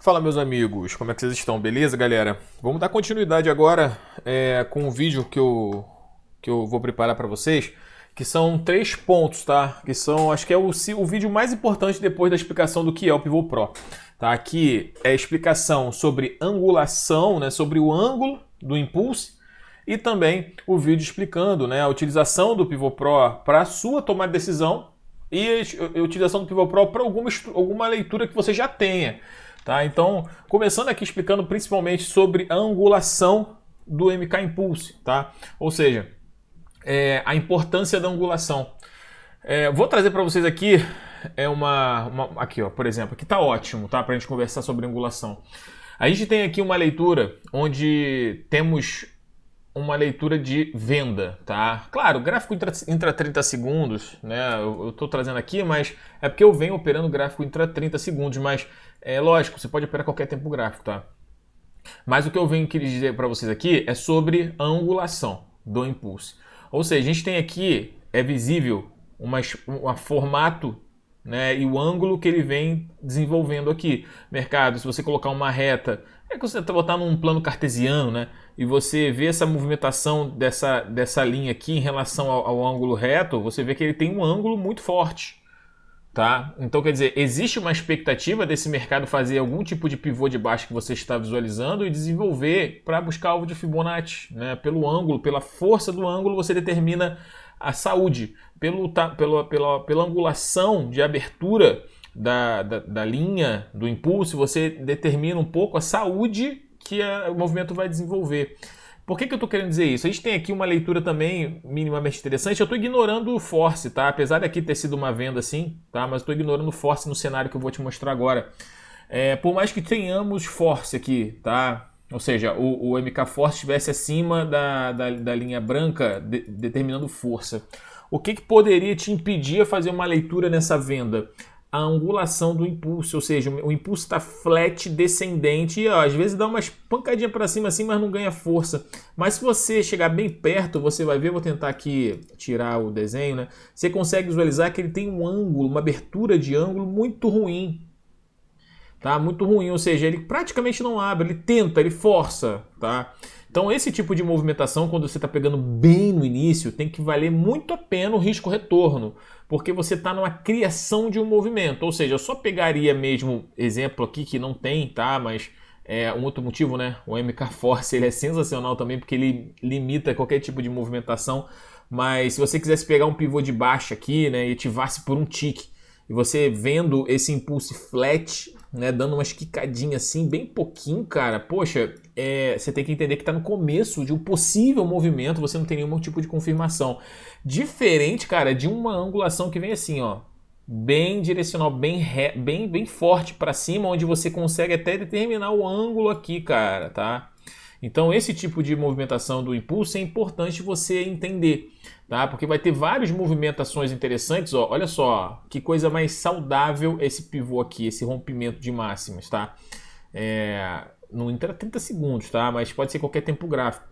Fala, meus amigos, como é que vocês estão? Beleza, galera? Vamos dar continuidade agora com o vídeo que eu vou preparar para vocês, que são 3 pontos, tá? Que são, acho que é o vídeo mais importante depois da explicação do que é o Pivot Pro. Tá? Aqui é a explicação sobre angulação, né? Sobre o ângulo do impulso e também o vídeo explicando, né, a utilização do Pivot Pro para a sua tomada de decisão e a utilização do Pivot Pro para alguma leitura que você já tenha. Tá? Então, começando aqui explicando principalmente sobre a angulação do MK Impulse, tá? Ou seja, a importância da angulação. Vou trazer para vocês aqui aqui, ó, por exemplo, aqui tá ótimo, tá? Para a gente conversar sobre angulação. A gente tem aqui uma leitura onde temos uma leitura de venda, tá? Claro, gráfico intra 30 segundos, né? Eu tô trazendo aqui, mas é porque eu venho operando gráfico intra 30 segundos, mas é lógico, você pode operar qualquer tempo gráfico, tá? Mas o que eu venho querer dizer para vocês aqui é sobre a angulação do impulso. Ou seja, a gente tem aqui, é visível, um formato, né, e o ângulo que ele vem desenvolvendo aqui. Mercado, se você colocar uma reta, é que você botar num plano cartesiano, né, e você vê essa movimentação dessa linha aqui em relação ao ângulo reto, você vê que ele tem um ângulo muito forte. Tá? Então, quer dizer, existe uma expectativa desse mercado fazer algum tipo de pivô de baixo que você está visualizando e desenvolver para buscar alvo de Fibonacci, né? Pelo ângulo, pela força do ângulo, você determina a saúde. Pela angulação de abertura da linha do impulso, você determina um pouco a saúde que o movimento vai desenvolver. Por que eu estou querendo dizer isso? A gente tem aqui uma leitura também minimamente interessante. Eu estou ignorando o force, tá? Apesar daqui ter sido uma venda assim, tá? Mas estou ignorando o force no cenário que eu vou te mostrar agora. Por mais que tenhamos force aqui, tá? Ou seja, o MK Force estivesse acima da linha branca, determinando força. O que poderia te impedir a fazer uma leitura nessa venda? A angulação do impulso, ou seja, o impulso está flat descendente e ó, às vezes dá umas pancadinhas para cima assim, mas não ganha força. Mas se você chegar bem perto, você vai ver, vou tentar aqui tirar o desenho, né? Você consegue visualizar que ele tem um ângulo, uma abertura de ângulo muito ruim. Tá? Muito ruim, ou seja, ele praticamente não abre, ele tenta, ele força, tá? Então esse tipo de movimentação, quando você está pegando bem no início, tem que valer muito a pena o risco-retorno, porque você está numa criação de um movimento, ou seja, eu só pegaria mesmo exemplo aqui que não tem, tá? Mas é um outro motivo, né? O MK Force ele é sensacional também porque ele limita qualquer tipo de movimentação, mas se você quisesse pegar um pivô de baixa aqui, né, e ativasse por um tique, e você vendo esse impulso flat, né, dando umas quicadinhas assim, bem pouquinho, cara, poxa, você tem que entender que está no começo de um possível movimento, você não tem nenhum tipo de confirmação. Diferente, cara, de uma angulação que vem assim, ó, bem direcional, bem forte para cima, onde você consegue até determinar o ângulo aqui, cara, tá? Então esse tipo de movimentação do impulso é importante você entender, tá? Porque vai ter várias movimentações interessantes, ó. Olha só, que coisa mais saudável esse pivô aqui, esse rompimento de máximas, tá? Não entra 30 segundos, tá? Mas pode ser qualquer tempo gráfico.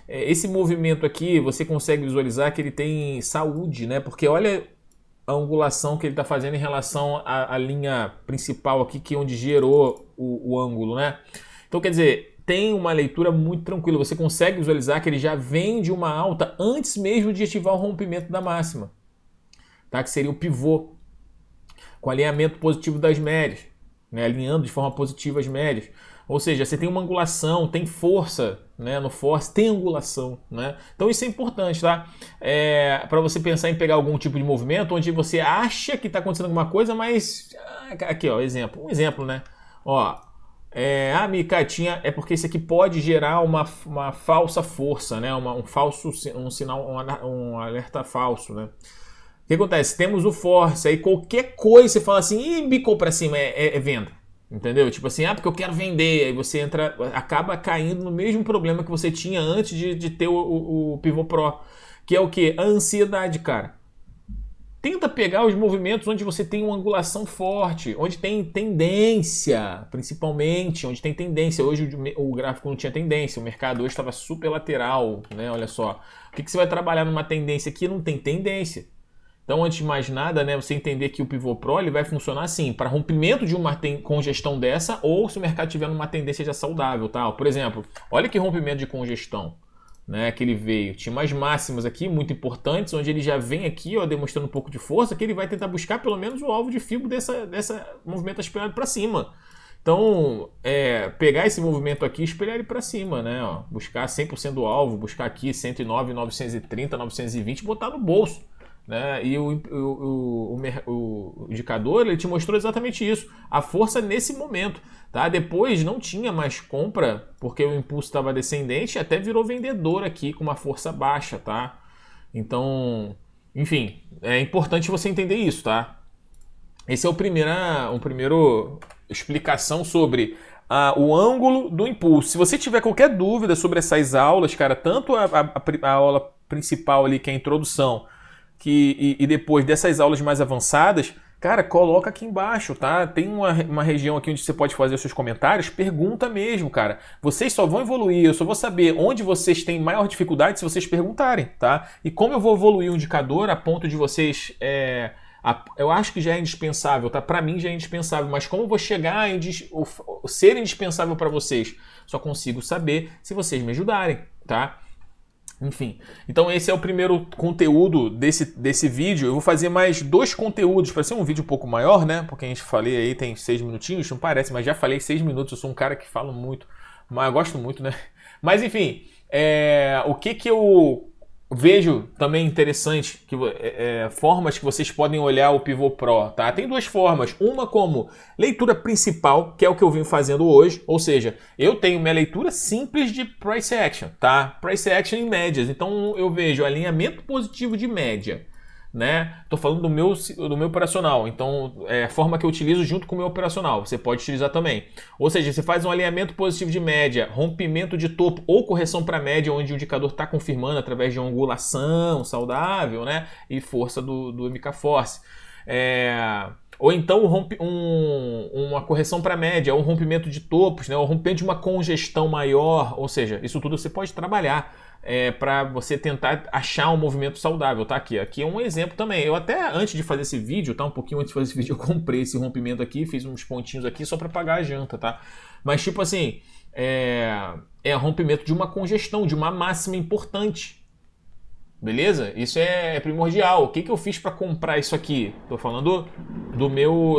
Esse movimento aqui, você consegue visualizar que ele tem saúde, né? Porque olha a angulação que ele está fazendo em relação à linha principal aqui, que é onde gerou o ângulo, né? Então, quer dizer, tem uma leitura muito tranquila. Você consegue visualizar que ele já vem de uma alta antes mesmo de ativar o rompimento da máxima, tá? Que seria o pivô, com alinhamento positivo das médias, né? Alinhando de forma positiva as médias. Ou seja, você tem uma angulação, tem força, né? No force, tem angulação, né? Então isso é importante, tá? Para você pensar em pegar algum tipo de movimento onde você acha que está acontecendo alguma coisa, mas... Aqui, ó, exemplo. Um exemplo, né? Ó, a micatinha é porque isso aqui pode gerar uma falsa força, né? Um sinal, um alerta falso, né? O que acontece? Temos o force, aí qualquer coisa você fala assim, ih, bicou pra cima, é venda. Entendeu? Tipo assim, porque eu quero vender. Aí você acaba caindo no mesmo problema que você tinha antes de ter o Pivot Pro. Que é o quê? A ansiedade, cara. Tenta pegar os movimentos onde você tem uma angulação forte, onde tem tendência, principalmente, onde tem tendência. Hoje o gráfico não tinha tendência, o mercado hoje estava super lateral, né? Olha só. O que você vai trabalhar numa tendência aqui? Não tem tendência. Então, antes de mais nada, né, você entender que o Pivô Pro ele vai funcionar assim, para rompimento de uma congestão dessa, ou se o mercado tiver numa tendência já saudável, tá? Por exemplo, olha que rompimento de congestão, né, que ele veio. Tinha umas máximas aqui muito importantes, onde ele já vem aqui, ó, demonstrando um pouco de força, que ele vai tentar buscar pelo menos o alvo de FIBO dessa movimento espelhado para cima. Então, pegar esse movimento aqui e espelhar ele para cima, né? Ó, buscar 100% do alvo, buscar aqui 109, 930, 920 e botar no bolso. Né? E o indicador ele te mostrou exatamente isso, a força nesse momento. Tá? Depois não tinha mais compra, porque o impulso estava descendente, até virou vendedor aqui com uma força baixa. Tá? Então, enfim, é importante você entender isso. Tá? Esse é o primeiro explicação sobre o ângulo do impulso. Se você tiver qualquer dúvida sobre essas aulas, cara, tanto a aula principal ali, que é a introdução, e depois dessas aulas mais avançadas, cara, coloca aqui embaixo, tá? Tem uma região aqui onde você pode fazer os seus comentários, pergunta mesmo, cara. Vocês só vão evoluir, eu só vou saber onde vocês têm maior dificuldade se vocês perguntarem, tá? E como eu vou evoluir o indicador a ponto de vocês... eu acho que já é indispensável, tá? Para mim já é indispensável, mas como eu vou chegar a ser indispensável para vocês? Só consigo saber se vocês me ajudarem, tá? Enfim, então esse é o primeiro conteúdo desse vídeo. Eu vou fazer mais 2 conteúdos para ser um vídeo um pouco maior, né? Porque a gente falei aí, tem 6 minutinhos, não parece, mas já falei 6 minutos. Eu sou um cara que fala muito, mas eu gosto muito, né? Mas enfim, o que eu vejo também interessante, formas que vocês podem olhar o Pivô Pro, tá? Tem 2 formas, uma como leitura principal, que é o que eu venho fazendo hoje, ou seja, eu tenho minha leitura simples de Price Action, tá? Price Action em médias, então eu vejo alinhamento positivo de média, né? Tô falando do meu operacional, então é a forma que eu utilizo junto com o meu operacional, você pode utilizar também. Ou seja, você faz um alinhamento positivo de média, rompimento de topo ou correção para média, onde o indicador está confirmando através de uma angulação saudável, né? E força do MK Force. Ou então uma correção para média, ou um rompimento de topos, né? Ou rompimento de uma congestão maior, ou seja, isso tudo você pode trabalhar. Para você tentar achar um movimento saudável, tá? Aqui é um exemplo também. Eu até antes de fazer esse vídeo, tá? Um pouquinho antes de fazer esse vídeo, eu comprei esse rompimento aqui, fiz uns pontinhos aqui só para pagar a janta, tá? Mas tipo assim, rompimento de uma congestão, de uma máxima importante. Beleza? Isso é primordial. O que eu fiz para comprar isso aqui? Tô falando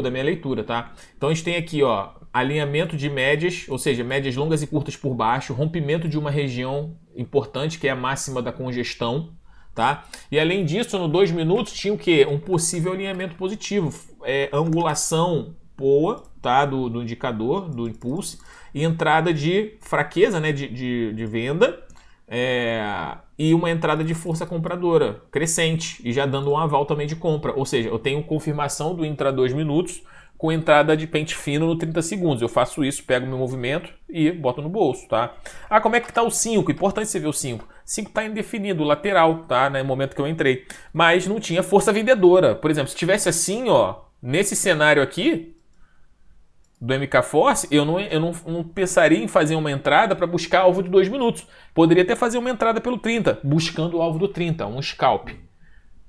da minha leitura, tá? Então a gente tem aqui, ó, alinhamento de médias, ou seja, médias longas e curtas por baixo, rompimento de uma região importante, que é a máxima da congestão, tá? E além disso, no 2 minutos tinha o quê? Um possível alinhamento positivo, angulação boa, tá? Do indicador, do impulso, e entrada de fraqueza, né? de venda, e uma entrada de força compradora crescente, e já dando um aval também de compra, ou seja, eu tenho confirmação do intra 2 minutos, com entrada de pente fino no 30 segundos. Eu faço isso, pego meu movimento e boto no bolso, tá? Como é que tá o 5? Importante você ver o 5. 5 tá indefinido, lateral, tá? No momento que eu entrei. Mas não tinha força vendedora. Por exemplo, se tivesse assim, ó, nesse cenário aqui do MK Force, eu não pensaria em fazer uma entrada para buscar alvo de 2 minutos. Poderia até fazer uma entrada pelo 30, buscando o alvo do 30, um scalp.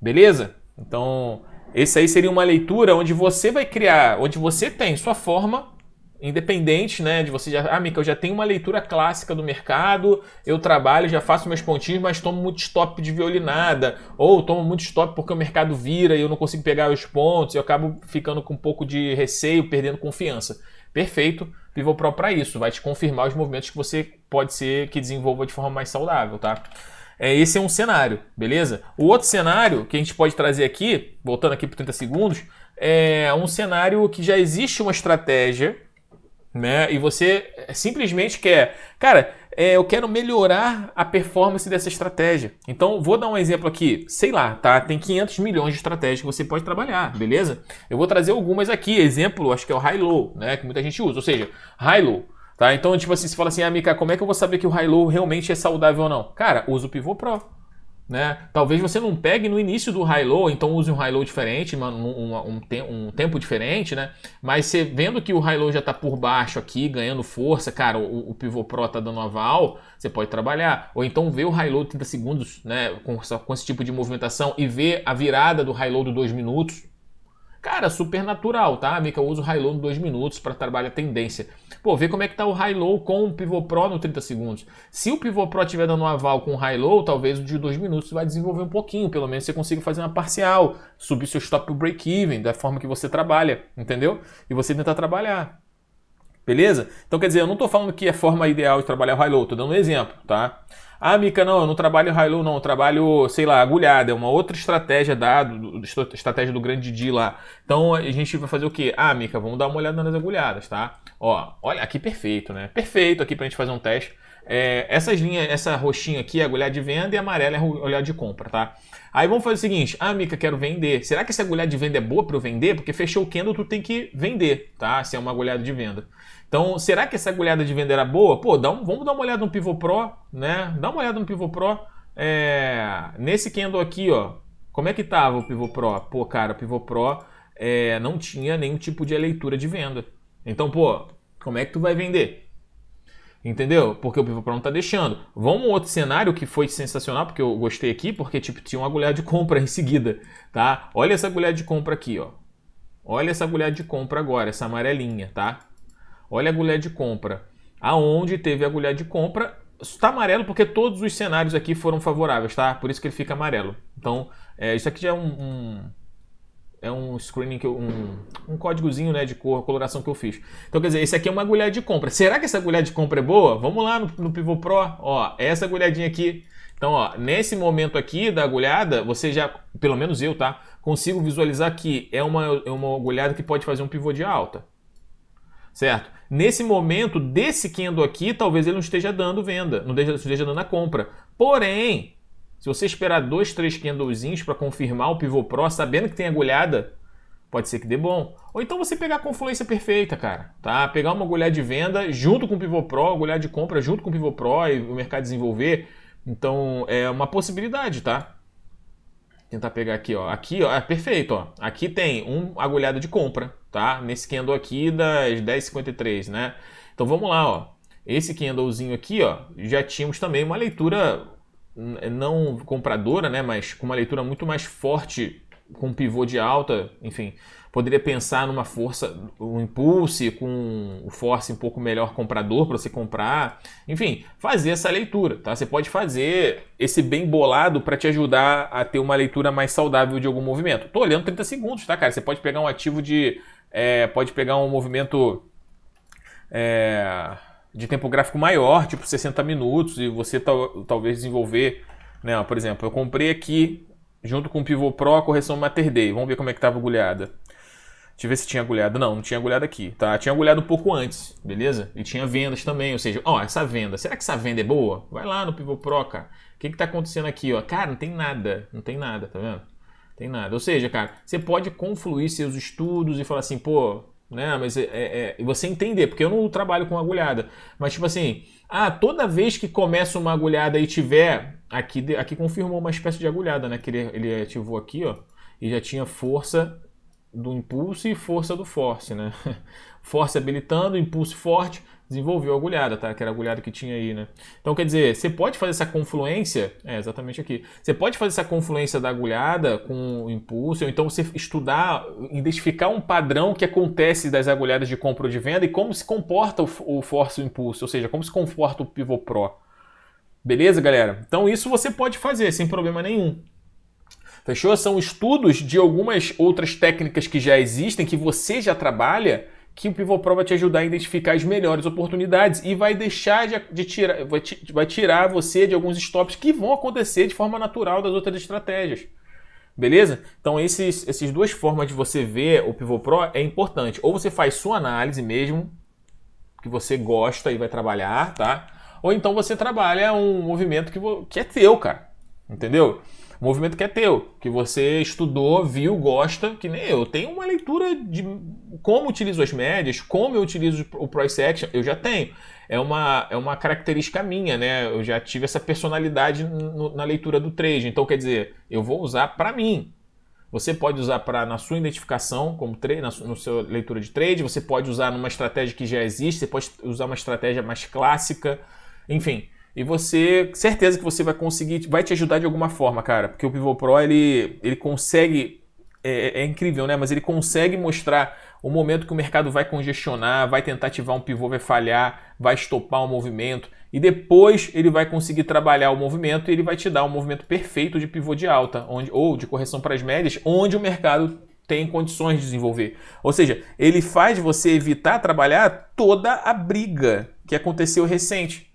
Beleza? Então... esse aí seria uma leitura onde você vai criar, onde você tem sua forma independente, né? De você já, Mica, eu já tenho uma leitura clássica do mercado, eu trabalho, já faço meus pontinhos, mas tomo muito stop de violinada, ou tomo muito stop porque o mercado vira e eu não consigo pegar os pontos, eu acabo ficando com um pouco de receio, perdendo confiança. Perfeito, Pivô Pro para isso, vai te confirmar os movimentos que você pode ser que desenvolva de forma mais saudável, tá? Esse é um cenário, beleza? O outro cenário que a gente pode trazer aqui, voltando aqui para 30 segundos, é um cenário que já existe uma estratégia, né? E você simplesmente quer... cara, eu quero melhorar a performance dessa estratégia. Então, vou dar um exemplo aqui. Sei lá, tá? Tem 500 milhões de estratégias que você pode trabalhar, beleza? Eu vou trazer algumas aqui. Exemplo, acho que é o High-Low, né? Que muita gente usa. Ou seja, High-Low. Tá? Então, tipo assim, você fala assim, Mica, como é que eu vou saber que o High-Low realmente é saudável ou não? Cara, usa o Pivô Pro. né? Talvez você não pegue no início do high-low, então use um high-low diferente, um tempo diferente, né? Mas você vendo que o high-low já está por baixo aqui, ganhando força, cara, o pivô pro tá dando aval, você pode trabalhar. Ou então ver o high-low 30 segundos, né? Com esse tipo de movimentação e ver a virada do high-low de 2 minutos. Cara, super natural, tá, Mika? Eu uso o high-low em 2 minutos para trabalhar a tendência. Pô, vê como é que tá o high-low com o pivô pro no 30 segundos. Se o pivô pro estiver dando um aval com o high-low, talvez o de 2 minutos você vai desenvolver um pouquinho. Pelo menos você consiga fazer uma parcial, subir seu stop pro break-even, da forma que você trabalha, entendeu? E você tentar trabalhar. Beleza? Então quer dizer, eu não tô falando que é a forma ideal de trabalhar o high-low, tô dando um exemplo, tá? Ah, Mika, não, eu não trabalho high-low, não, eu trabalho, sei lá, agulhada, é uma outra estratégia estratégia do grande D lá. Então a gente vai fazer o quê? Ah, Mika, vamos dar uma olhada nas agulhadas, tá? Ó, olha, aqui perfeito, né? Perfeito aqui pra gente fazer um teste. Essas linhas, essa roxinha aqui é agulhada de venda e a amarela é agulhada de compra, tá? Aí vamos fazer o seguinte, ah, Mika, quero vender. Será que essa agulhada de venda é boa para eu vender? Porque fechou o candle, tu tem que vender, tá? Se é uma agulhada de venda. Então, será que essa agulhada de venda era boa? Pô, vamos dar uma olhada no pivô pro, né? Dá uma olhada no pivô pro. Nesse candle aqui, ó, como é que tava o pivô pro? Pô, cara, o pivô pro não tinha nenhum tipo de leitura de venda. Então, pô, como é que tu vai vender? Entendeu? Porque o pivô pro não tá deixando. Vamos um outro cenário que foi sensacional, porque eu gostei aqui, porque tipo, tinha uma agulhada de compra em seguida, tá? Olha essa agulhada de compra aqui, ó. Olha essa agulhada de compra agora, essa amarelinha, tá? Olha a agulhada de compra. Aonde teve a agulhada de compra, está amarelo porque todos os cenários aqui foram favoráveis, tá? Por isso que ele fica amarelo. Então, isso aqui já é um screening, um códigozinho, né, de coloração que eu fiz. Então, quer dizer, esse aqui é uma agulhada de compra. Será que essa agulhada de compra é boa? Vamos lá no Pivô Pro, ó, essa agulhadinha aqui. Então, ó, nesse momento aqui da agulhada, você já, pelo menos eu, tá, consigo visualizar que é uma agulhada que pode fazer um pivô de alta. Certo? Nesse momento desse candle aqui, talvez ele não esteja dando venda, não esteja dando a compra. Porém, se você esperar 2, 3 candlezinhos para confirmar o pivô pro, sabendo que tem agulhada, pode ser que dê bom. Ou então você pegar a confluência perfeita, cara, tá? Pegar uma agulhada de venda junto com o pivô pro, agulhada de compra junto com o pivô pro e o mercado desenvolver. Então, é uma possibilidade, tá? Tentar pegar aqui, ó. Aqui, ó, perfeito, ó. Aqui tem uma agulhada de compra, tá? Nesse candle aqui das 10h53, né? Então vamos lá, ó. Esse candlezinho aqui, ó, já tínhamos também uma leitura não compradora, né? Mas com uma leitura muito mais forte, com pivô de alta, enfim. Poderia pensar numa força, um impulse com o force um pouco melhor comprador para você comprar. Enfim, fazer essa leitura, tá? Você pode fazer esse bem bolado para te ajudar a ter uma leitura mais saudável de algum movimento. Tô olhando 30 segundos, tá, cara? Você pode pegar um ativo pode pegar um movimento de tempo gráfico maior, tipo 60 minutos, e você talvez desenvolver, né? Por exemplo, eu comprei aqui, junto com o Pivô Pro, a correção Mater Day. Vamos ver como é que estava agulhada. Deixa eu ver se tinha agulhada. Não tinha agulhada aqui, tá? Tinha agulhada um pouco antes, beleza? E tinha vendas também, ou seja, ó, essa venda. Será que essa venda é boa? Vai lá no Pivô Pro, cara. O que tá acontecendo aqui, ó? Cara, não tem nada, tá vendo? Não tem nada. Ou seja, cara, você pode confluir seus estudos e falar assim, pô, né? Mas você entender, porque eu não trabalho com agulhada. Mas tipo assim, toda vez que começa uma agulhada e tiver... Aqui confirmou uma espécie de agulhada, né? Que ele ativou aqui, ó. E já tinha força do impulso e força do force, né? Force habilitando, impulso forte, desenvolveu a agulhada, tá? Que era a agulhada que tinha aí, né? Então, quer dizer, você pode fazer essa confluência, exatamente aqui. Você pode fazer essa confluência da agulhada com o impulso, ou então você estudar, identificar um padrão que acontece das agulhadas de compra ou de venda e como se comporta o force e o impulso, ou seja, como se comporta o Pivô Pro. Beleza, galera? Então isso você pode fazer sem problema nenhum. Fechou? São estudos de algumas outras técnicas que já existem, que você já trabalha, que o Pivô Pro vai te ajudar a identificar as melhores oportunidades e vai deixar vai tirar você de alguns stops que vão acontecer de forma natural das outras estratégias. Beleza? Então essas duas formas de você ver o Pivô Pro é importante. Ou você faz sua análise mesmo, que você gosta e vai trabalhar, tá? Ou então você trabalha um movimento que é teu, cara. entendeu? O movimento que é teu, que você estudou, viu, gosta, que nem eu. Tenho uma leitura de como utilizo as médias, como eu utilizo o price action, eu já tenho. É uma característica minha, né? Eu já tive essa personalidade na leitura do trade. Então, quer dizer, eu vou usar para mim. Você pode usar na sua identificação como trade, na sua leitura de trade, você pode usar numa estratégia que já existe, você pode usar uma estratégia mais clássica, enfim. E você, certeza que você vai conseguir, vai te ajudar de alguma forma, cara, porque o Pivot Pro, ele consegue, é incrível, né? Mas ele consegue mostrar o momento que o mercado vai congestionar, vai tentar ativar um pivô, vai falhar, vai estopar um movimento, e depois ele vai conseguir trabalhar o movimento e ele vai te dar um movimento perfeito de pivô de alta, ou de correção para as médias, onde o mercado tem condições de desenvolver. Ou seja, ele faz você evitar trabalhar toda a briga que aconteceu recente.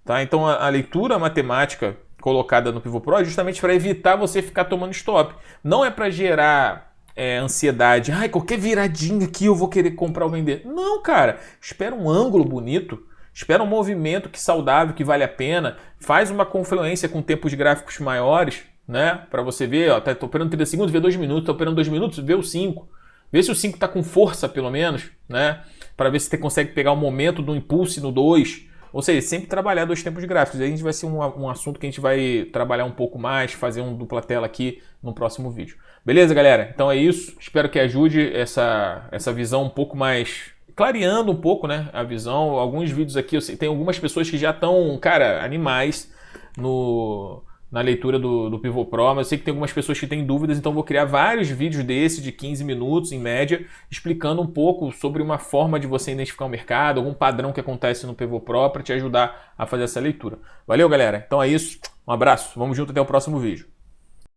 Tá? Então a leitura matemática colocada no Pivot Pro é justamente para evitar você ficar tomando stop. Não é para gerar ansiedade. Ai, qualquer viradinha aqui eu vou querer comprar ou vender. Não, cara. Espera um ângulo bonito. Espera um movimento que saudável, que vale a pena. Faz uma confluência com tempos gráficos maiores, né? Para você ver, ó, tá operando 30 segundos, vê 2 minutos. Tá operando 2 minutos, vê o 5. Vê se o 5 tá com força, pelo menos, né? Para ver se você consegue pegar o momento do impulso no 2. Ou seja, sempre trabalhar 2 tempos gráficos. Aí a gente vai ser um assunto que a gente vai trabalhar um pouco mais, fazer um dupla tela aqui no próximo vídeo. Beleza, galera? Então é isso. Espero que ajude essa visão um pouco mais... clareando um pouco, né, a visão. Alguns vídeos aqui, eu sei, tem algumas pessoas que já estão, cara, animais na leitura do Pivot Pro, mas eu sei que tem algumas pessoas que têm dúvidas, então vou criar vários vídeos desses de 15 minutos, em média, explicando um pouco sobre uma forma de você identificar o mercado, algum padrão que acontece no Pivot Pro para te ajudar a fazer essa leitura. Valeu, galera? Então é isso. Um abraço. Vamos junto até o próximo vídeo.